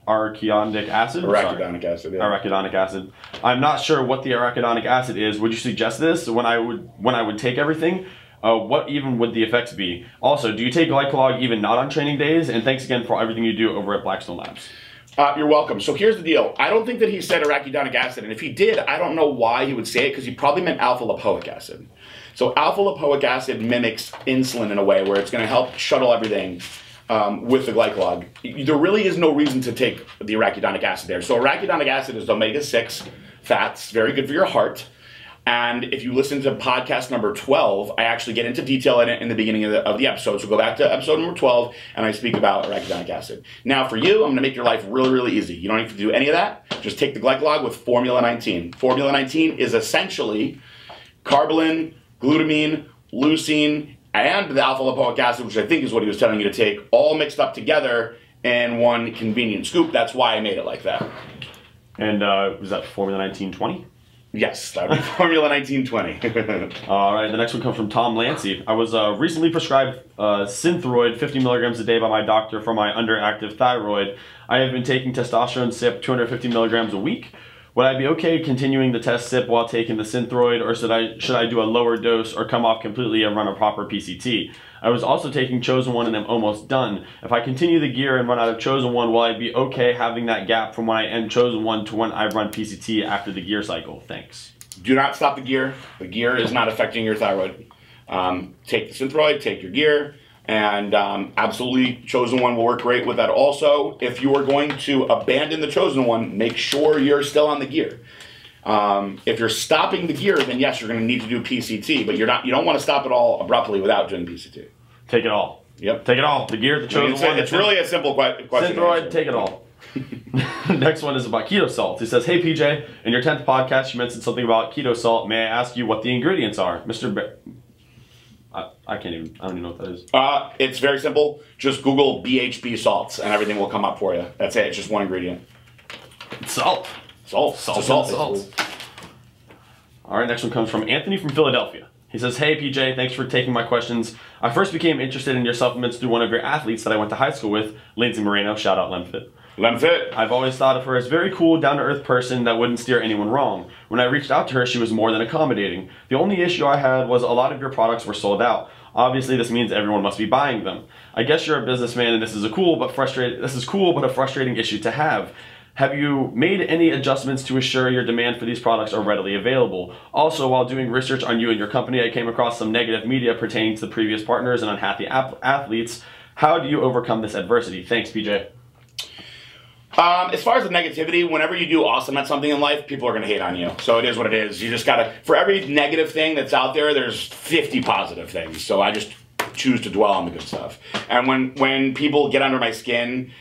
arachidonic acid. Arachidonic acid, yeah. Arachidonic acid. I'm not sure what the arachidonic acid is. Would you suggest this when I would take everything? What even would the effects be? Also, do you take Glycolog even not on training days? And thanks again for everything you do over at Blackstone Labs. You're welcome. So here's the deal. I don't think that he said arachidonic acid, and if he did, I don't know why he would say it, because he probably meant alpha-lipoic acid. So alpha-lipoic acid mimics insulin in a way where it's going to help shuttle everything with the Glycolog. There really is no reason to take the arachidonic acid there. So arachidonic acid is omega-6 fats, very good for your heart. And if you listen to podcast number 12, I actually get into detail in it in the beginning of the episode. So go back to episode number 12, and I speak about arachidonic acid. Now for you, I'm going to make your life really, really easy. You don't have to do any of that. Just take the Glycolog with Formula 19. Formula 19 is essentially carbolin, glutamine, leucine, and the alpha-lipoic acid, which I think is what he was telling you to take, all mixed up together in one convenient scoop. That's why I made it like that. And was that Formula 1920? Yes, that would be Formula 1920. All right, the next one comes from Tom Lancy. I was recently prescribed Synthroid 50 milligrams a day by my doctor for my underactive thyroid. I have been taking testosterone sip 250 milligrams a week. Would I be okay continuing the test sip while taking the Synthroid, or should I do a lower dose or come off completely and run a proper PCT? I was also taking Chosen One and I'm almost done. If I continue the gear and run out of Chosen One, will I be okay having that gap from when I end Chosen One to when I run PCT after the gear cycle? Thanks. Do not stop the gear. The gear is not affecting your thyroid. Take the Synthroid, take your gear, and absolutely Chosen One will work great with that also. If you are going to abandon the Chosen One, make sure you're still on the gear. If you're stopping the gear, then yes, you're going to need to do PCT, but you don't want to stop it all abruptly without doing PCT. Take it all. Yep. Take it all. The gear, the Chosen One. It's really a simple question. Synthroid, take it all. Next one is about Keto Salts. He says, hey PJ, in your 10th podcast, you mentioned something about Keto Salt. May I ask you what the ingredients are? Mr. I don't even know what that is. It's very simple. Just Google BHB salts and everything will come up for you. That's it. It's just one ingredient. Salt. Salt. Salt. All right, next one comes from Anthony from Philadelphia. He says, hey, PJ, thanks for taking my questions. I first became interested in your supplements through one of your athletes that I went to high school with, Lindsay Moreno, shout out Lemfit. Lemfit. I've always thought of her as a very cool, down-to-earth person that wouldn't steer anyone wrong. When I reached out to her, she was more than accommodating. The only issue I had was a lot of your products were sold out. Obviously, this means everyone must be buying them. I guess you're a businessman and this is cool, but a frustrating issue to have. Have you made any adjustments to assure your demand for these products are readily available? Also, while doing research on you and your company, I came across some negative media pertaining to the previous partners and unhappy athletes. How do you overcome this adversity? Thanks, PJ. As far as the negativity, whenever you do awesome at something in life, people are going to hate on you. So it is what it is. You just got to, for every negative thing that's out there, there's 50 positive things. So I just choose to dwell on the good stuff. And when people get under my skin,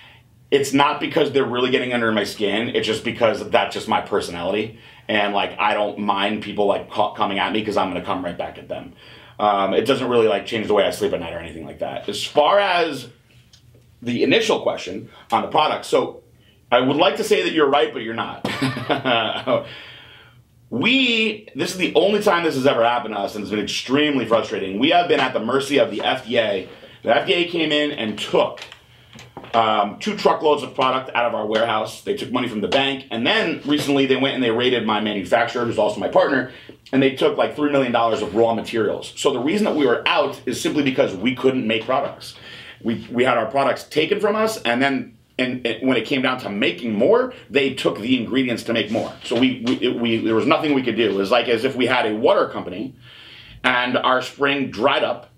it's not because they're really getting under my skin. It's just because that's just my personality. And like, I don't mind people like coming at me because I'm going to come right back at them. It doesn't really like change the way I sleep at night or anything like that. As far as the initial question on the product, so I would like to say that you're right, but you're not. This is the only time this has ever happened to us, and it's been extremely frustrating. We have been at the mercy of the FDA. The FDA came in and took 2 truckloads of product out of our warehouse. They took money from the bank, and then recently they went and they raided my manufacturer, who's also my partner, and they took like $3 million of raw materials. So the reason that we were out is simply because we couldn't make products. We had our products taken from us, and then when it came down to making more, they took the ingredients to make more. So there was nothing we could do. It was like as if we had a water company, and our spring dried up.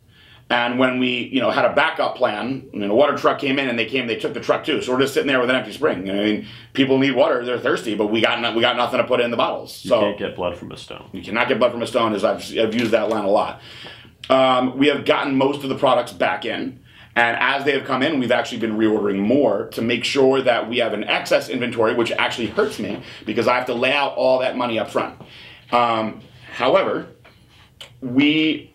And when we, had a backup plan, and a water truck came in and they took the truck too. So we're just sitting there with an empty spring. I mean, people need water, they're thirsty, but we got nothing to put in the bottles. So you can't get blood from a stone. You cannot get blood from a stone, as I've used that line a lot. We have gotten most of the products back in. And as they have come in, we've actually been reordering more to make sure that we have an excess inventory, which actually hurts me because I have to lay out all that money up front. However, we,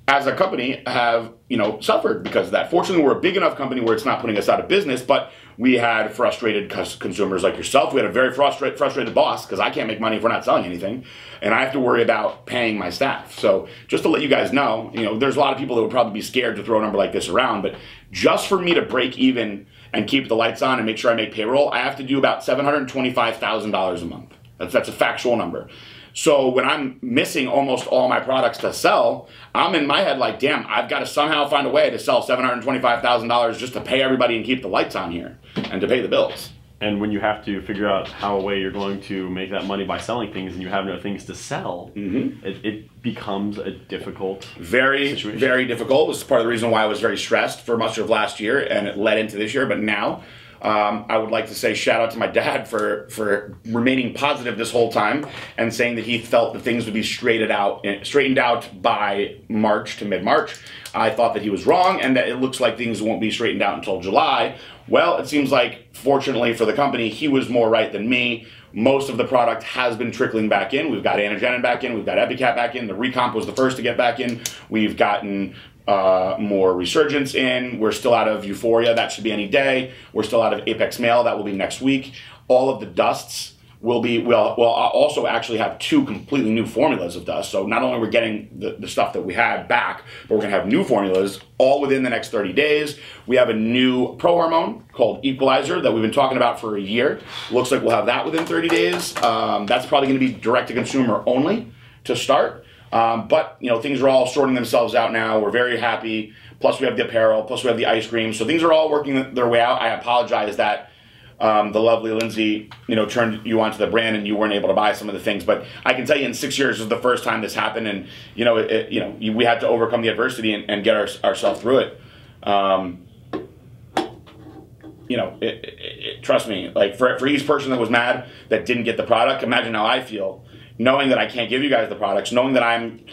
as a company, have suffered because of that. Fortunately, we're a big enough company where it's not putting us out of business, but we had frustrated consumers like yourself. We had a very frustrated boss because I can't make money if we're not selling anything, and I have to worry about paying my staff. So just to let you guys know, there's a lot of people that would probably be scared to throw a number like this around, but just for me to break even and keep the lights on and make sure I make payroll, I have to do about $725,000 a month. That's a factual number. So when I'm missing almost all my products to sell, I'm in my head like, damn, I've got to somehow find a way to sell $725,000 just to pay everybody and keep the lights on here and to pay the bills. And when you have to figure out how a way you're going to make that money by selling things and you have no things to sell, it becomes a difficult situation. Very difficult. This is part of the reason why I was very stressed for much of last year and it led into this year. But now I would like to say shout out to my dad for remaining positive this whole time and saying that he felt that things would be straightened out by March to mid-March. I thought that he was wrong and that it looks like things won't be straightened out until July. Well, it seems like, fortunately for the company, he was more right than me. Most of the product has been trickling back in. We've got Anagenin back in. We've got EpiCap back in. The Recomp was the first to get back in. We've gotten more Resurgence in. We're still out of Euphoria. That should be any day. We're still out of Apex Male. That will be next week. All of the dusts will be, we'll also actually have 2 completely new formulas of dust. So not only are we getting the stuff that we had back, but we're going to have new formulas all within the next 30 days. We have a new pro hormone called Equalizer that we've been talking about for a year. Looks like we'll have that within 30 days. That's probably going to be direct to consumer only to start. But things are all sorting themselves out now. We're very happy. Plus we have the apparel, plus we have the ice cream. So things are all working their way out. I apologize that the lovely Lindsay, turned you onto the brand and you weren't able to buy some of the things. But I can tell you in 6 years, this is the first time this happened. And, we had to overcome the adversity and get ourselves through it. Trust me, like for each person that was mad that didn't get the product, imagine how I feel knowing that I can't give you guys the products, knowing that I'm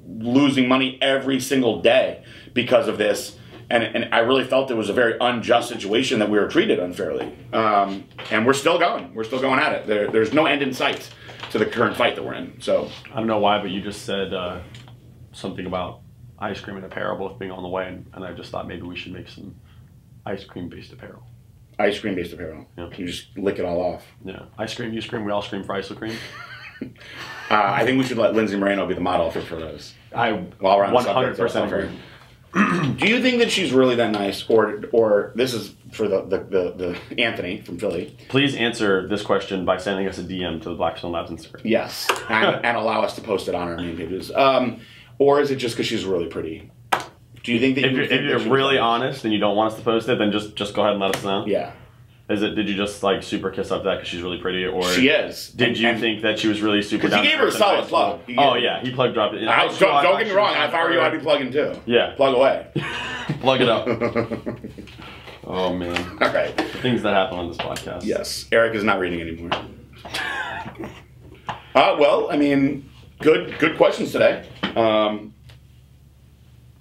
losing money every single day because of this. And I really felt it was a very unjust situation that we were treated unfairly. And we're still going. We're still going at it. There's no end in sight to the current fight that we're in. So I don't know why, but you just said something about ice cream and apparel both being on the way. And I just thought maybe we should make some ice cream-based apparel. Ice cream based apparel. Yeah. You just lick it all off. Yeah. I scream, you scream, we all scream for ice cream. I think we should let Lindsay Moreno be the model for those. While we're on 100% agree. Do you think that she's really that nice, or this is for the Anthony from Philly? Please answer this question by sending us a DM to the Blackstone Labs Instagram. Yes, and allow us to post it on our main pages. Or is it just because she's really pretty? Do you think that if you're really honest and you don't want us to post it, then just go ahead and let us know? Yeah. Did you just like super kiss up that because she's really pretty, or she is? Did you think that she was really super? Because he gave her a solid plug. Oh yeah, he plug dropped it. Don't get me wrong. If I were you, I'd be plugging too. Yeah, plug away. Plug it up. Oh man. All right. The things that happen on this podcast. Yes, Eric is not reading anymore. Well, I mean, good questions today.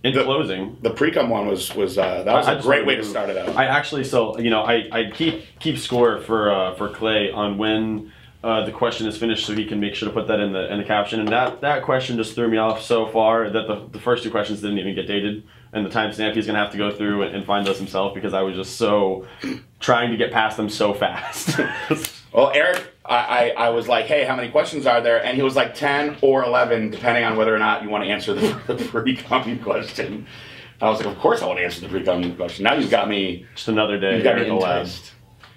In closing, the pre-cum one was that was a great way to start it out. I actually, I keep score for Clay on when the question is finished, so he can make sure to put that in the caption. And that question just threw me off so far that the first two questions didn't even get dated, and the timestamp he's gonna have to go through and find those himself because I was just so trying to get past them so fast. Well, Eric, I was like, hey, how many questions are there? And he was like 10 or 11, depending on whether or not you want to answer the pre-cum question. I was like, of course I want to answer the pre-cum question. Now you've got me... Just another day. You've got me enticed.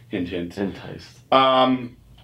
Hint, hint. Enticed.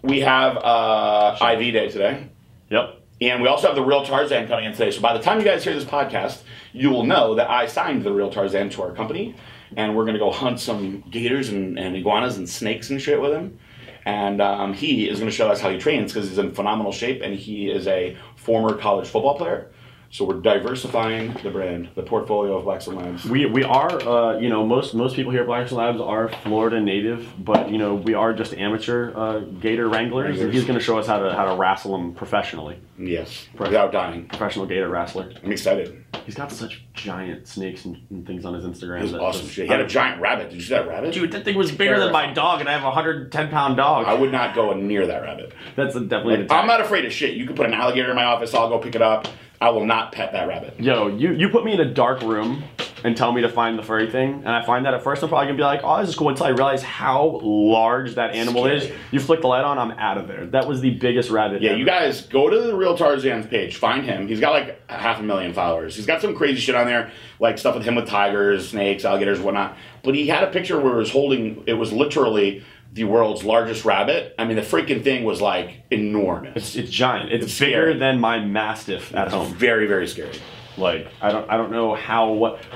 We have IV day today. Yep. And we also have the Real Tarzan coming in today. So by the time you guys hear this podcast, you will know that I signed the Real Tarzan to our company. And we're going to go hunt some gators and iguanas and snakes and shit with him. And he is going to show us how he trains because he's in phenomenal shape and he is a former college football player. So we're diversifying the brand, the portfolio of Blackstone Labs. We are, most people here at Blackstone Labs are Florida native, but we are just amateur gator wranglers, and he's going to show us how to wrestle them professionally. Yes, without dying. Professional gator wrestler. I'm excited. He's got such giant snakes and things on his Instagram. It's awesome shit. He had a giant rabbit. Did you see that rabbit? Dude, that thing was bigger than my dog, and I have a 110-pound dog. I would not go near that rabbit. That's definitely. I'm not afraid of shit. You can put an alligator in my office. I'll go pick it up. I will not pet that rabbit. Yo, you put me in a dark room and tell me to find the furry thing, and I find that at first I'm probably gonna be like, oh, this is cool, until I realize how large that animal is. You flick the light on, I'm out of there. That was the biggest rabbit ever. You guys go to the Real Tarzan's page, find him. He's got like 500,000 followers. He's got some crazy shit on there, like stuff with him with tigers, snakes, alligators, whatnot. But he had a picture where it was literally the world's largest rabbit. I mean, the freaking thing was like enormous. It's giant. It's bigger scary. Than my Mastiff at home. Very, very scary. Like I don't know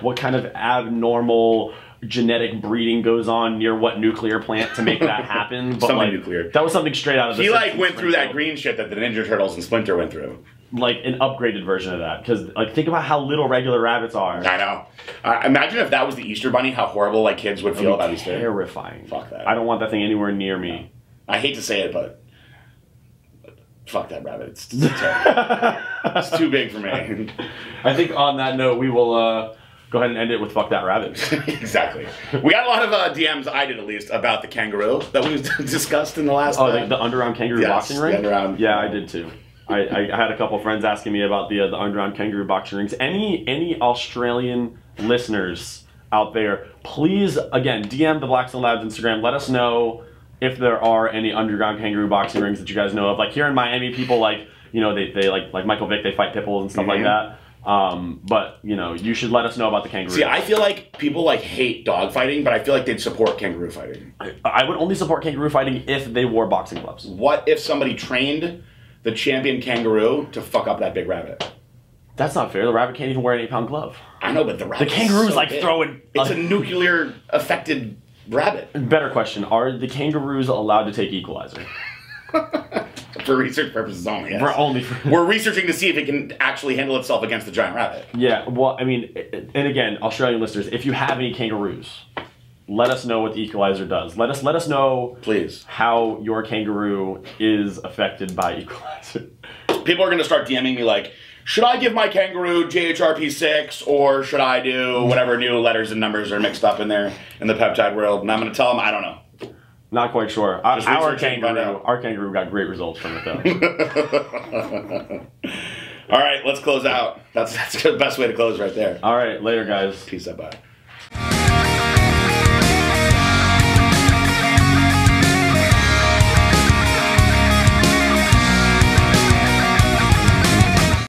what kind of abnormal genetic breeding goes on near what nuclear plant to make that happen. But something nuclear. That was something straight out of the. He like went through that green shit that the Ninja Turtles and Splinter went through. Like an upgraded version of that, because like think about how little regular rabbits are. I know. Imagine if that was the Easter Bunny, how horrible like kids would feel about Easter. Terrifying. Fuck that. I don't want that thing anywhere near me. I hate to say it, but fuck that rabbit. It's it's too big for me. I think on that note, we will go ahead and end it with fuck that rabbit. Exactly. We got a lot of DMs, I did at least, about the kangaroo that we discussed in the last... Oh, the underarm kangaroo boxing ring? The underarm. Yeah, I did too. I had a couple friends asking me about the underarm kangaroo boxing rings. Any Australian listeners out there, please, again, DM the Blackstone Labs Instagram. Let us know if there are any underground kangaroo boxing rings that you guys know of. Like here in Miami, people like, they like Michael Vick, they fight pit bulls and stuff like that. But you should let us know about the kangaroo. See, I feel like people like hate dog fighting, but I feel like they'd support kangaroo fighting. I would only support kangaroo fighting if they wore boxing gloves. What if somebody trained the champion kangaroo to fuck up that big rabbit? That's not fair. The rabbit can't even wear an 8-pound glove. I know, but the kangaroo's so like big. throwing. It's a nuclear affected rabbit. Better question: are the kangaroos allowed to take Equalizer? For research purposes only, yes. We're researching to see if it can actually handle itself against the giant rabbit. Yeah, well, I mean, and again, Australian listeners, if you have any kangaroos, let us know what the Equalizer does. Let us know, please, how your kangaroo is affected by Equalizer. People are going to start DMing me like, should I give my kangaroo JHRP6 or should I do whatever new letters and numbers are mixed up in there in the peptide world? And I'm going to tell them, I don't know. Not quite sure. Our kangaroo got great results from it, though. All right, let's close out. That's the best way to close right there. All right, later, guys. Peace out, bye.